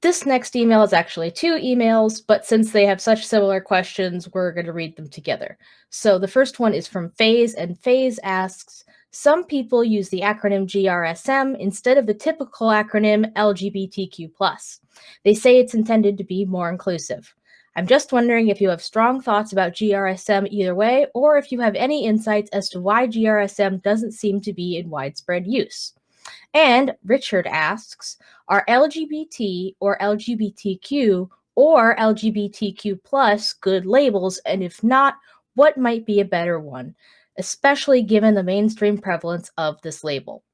This next email is actually 2 emails, but since they have such similar questions, we're going to read them together. So the first one is from FaZe, and FaZe asks, some people use the acronym GRSM instead of the typical acronym LGBTQ+. They say it's intended to be more inclusive. I'm just wondering if you have strong thoughts about GRSM either way, or if you have any insights as to why GRSM doesn't seem to be in widespread use. And Richard asks, are LGBT or LGBTQ or LGBTQ plus good labels? And if not, what might be a better one, especially given the mainstream prevalence of this label?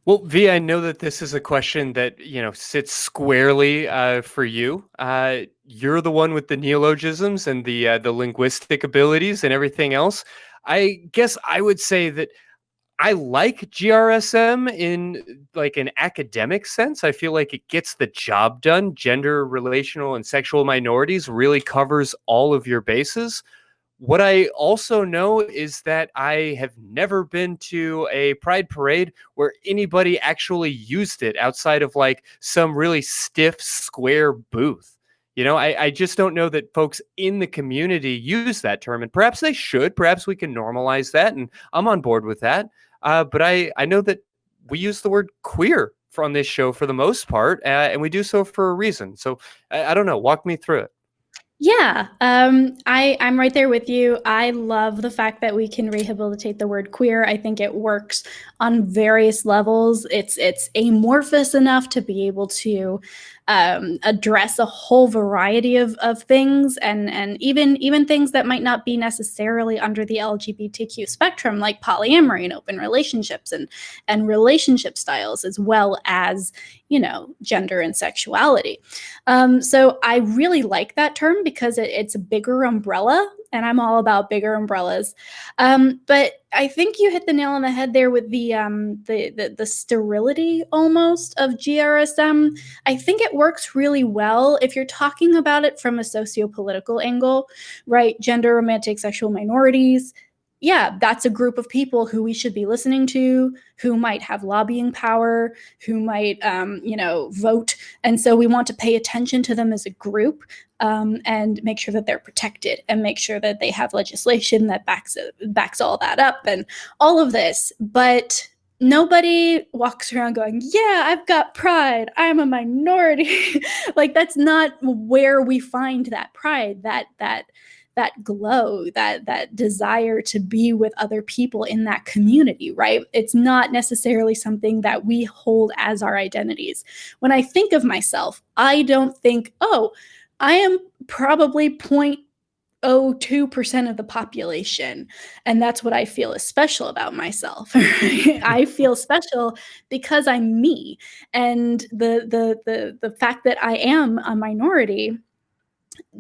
Well, V, I know that this is a question that, sits squarely for you. You're the one with the neologisms and the linguistic abilities and everything else. I guess I would say that I like GRSM in like an academic sense. I feel like it gets the job done. Gender, relational, and sexual minorities really covers all of your bases. What I also know is that I have never been to a pride parade where anybody actually used it outside of like some really stiff square booth. I just don't know that folks in the community use that term, and perhaps they should. Perhaps we can normalize that, and I'm on board with that. But I know that we use the word queer on this show for the most part, and we do so for a reason. So I don't know. Walk me through it. Yeah, I'm right there with you. I love the fact that we can rehabilitate the word queer. I think it works on various levels. It's amorphous enough to be able to address a whole variety of things, and even things that might not be necessarily under the LGBTQ spectrum, like polyamory and open relationships and relationship styles, as well as gender and sexuality. So I really like that term because it's a bigger umbrella, and I'm all about bigger umbrellas. But I think you hit the nail on the head there with the sterility almost of GRSM. I think it works really well if you're talking about it from a socio-political angle, right? Gender, romantic, sexual minorities. Yeah, that's a group of people who we should be listening to, who might have lobbying power, who might, vote. And so we want to pay attention to them as a group, and make sure that they're protected, and make sure that they have legislation that backs all that up and all of this. But nobody walks around going, yeah, I've got pride, I'm a minority. Like, that's not where we find that pride, that glow, that desire to be with other people in that community, right? It's not necessarily something that we hold as our identities. When I think of myself, I don't think, oh, I am probably 0.02% of the population, and that's what I feel is special about myself. I feel special because I'm me, and the fact that I am a minority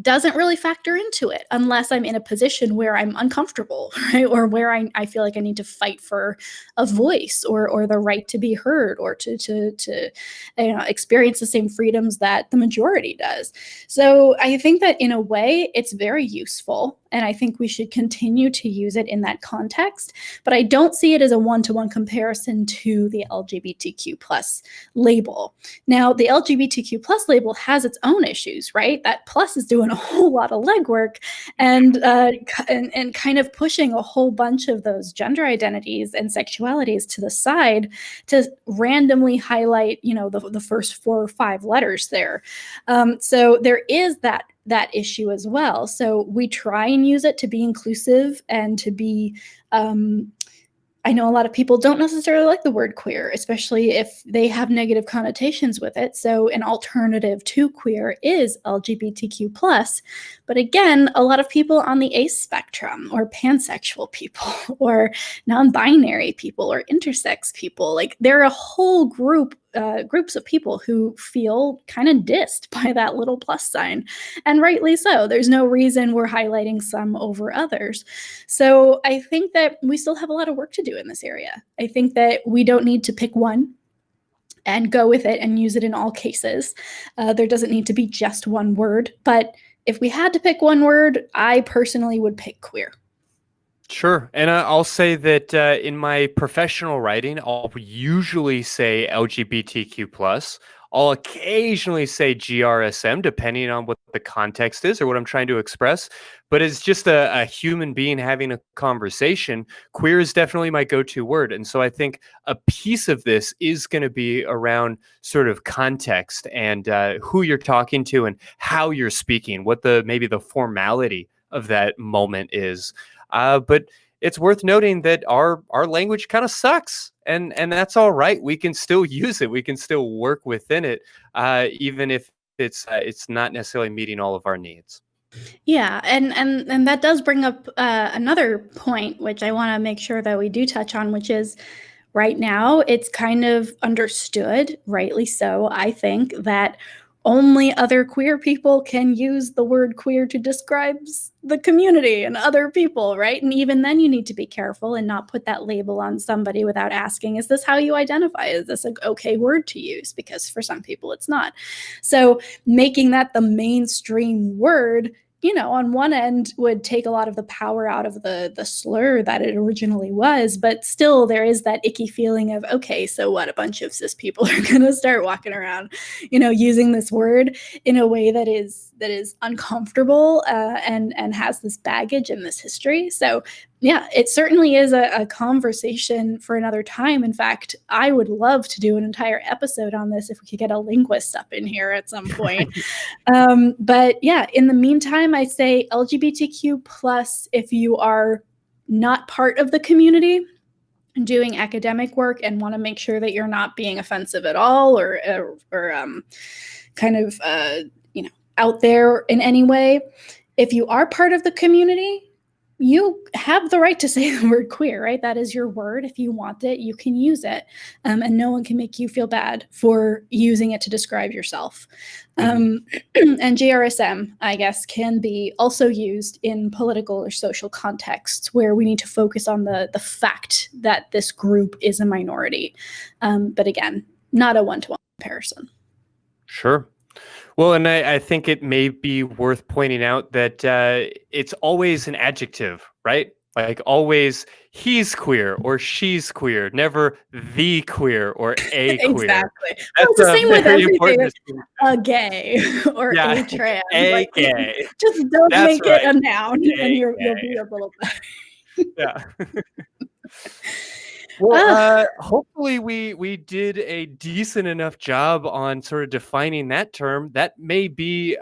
doesn't really factor into it unless I'm in a position where I'm uncomfortable, right? Or where I feel like I need to fight for a voice, or the right to be heard, or to experience the same freedoms that the majority does. So I think that in a way it's very useful, and I think we should continue to use it in that context. But I don't see it as a one-to-one comparison to the LGBTQ plus label. Now, the LGBTQ plus label has its own issues, right? That plus is doing a whole lot of legwork, and kind of pushing a whole bunch of those gender identities and sexualities to the side to randomly highlight, the first 4 or 5 letters there. So there is that issue as well. So we try and use it to be inclusive and to be, I know a lot of people don't necessarily like the word queer, especially if they have negative connotations with it. So an alternative to queer is LGBTQ+. But again, a lot of people on the ace spectrum, or pansexual people, or non-binary people, or intersex people, like there are a whole groups of people who feel kind of dissed by that little plus sign, and rightly so. There's no reason we're highlighting some over others. So I think that we still have a lot of work to do in this area. I think that we don't need to pick one and go with it and use it in all cases. There doesn't need to be just one word, but if we had to pick one word, I personally would pick queer. Sure. And I'll say that in my professional writing, I'll usually say LGBTQ+. I'll occasionally say GRSM depending on what the context is or what I'm trying to express. But as just a human being having a conversation, queer is definitely my go-to word. And so I think a piece of this is going to be around sort of context and who you're talking to and how you're speaking, what maybe the formality of that moment is. But it's worth noting that our language kind of sucks, and that's all right. We can still use it. We can still work within it, even if it's not necessarily meeting all of our needs. Yeah, and that does bring up another point, which I want to make sure that we do touch on, which is right now it's kind of understood, rightly so, I think, that only other queer people can use the word queer to describe the community and other people, right? And even then you need to be careful and not put that label on somebody without asking, is this how you identify? Is this an okay word to use? Because for some people it's not. So making that the mainstream word, you know, on one end would take a lot of the power out of the slur that it originally was, but still there is that icky feeling of, okay, so what, a bunch of cis people are going to start walking around, you know, using this word in a way that is uncomfortable and has this baggage and this history. So yeah, it certainly is a conversation for another time. In fact, I would love to do an entire episode on this if we could get a linguist up in here at some point. But yeah, in the meantime, I say LGBTQ plus if you are not part of the community doing academic work and want to make sure that you're not being offensive at all or kind of you know, out there in any way. If you are part of the community, you have the right to say the word queer, right? That is your word. If you want it, you can use it. And no one can make you feel bad for using it to describe yourself. And GRSM, I guess, can be also used in political or social contexts where we need to focus on the fact that this group is a minority. But again, not a one-to-one comparison. Sure. Well, and I think it may be worth pointing out that it's always an adjective, right? Like always, he's queer or she's queer, never the queer or a queer. Exactly. Well, it's the same with everything. A gay or a trans. A gay. Just don't make it a noun and you'll be a little better. Yeah. Well, hopefully we did a decent enough job on sort of defining that term. That may be,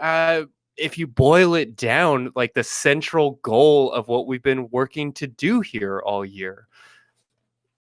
if you boil it down, like the central goal of what we've been working to do here all year.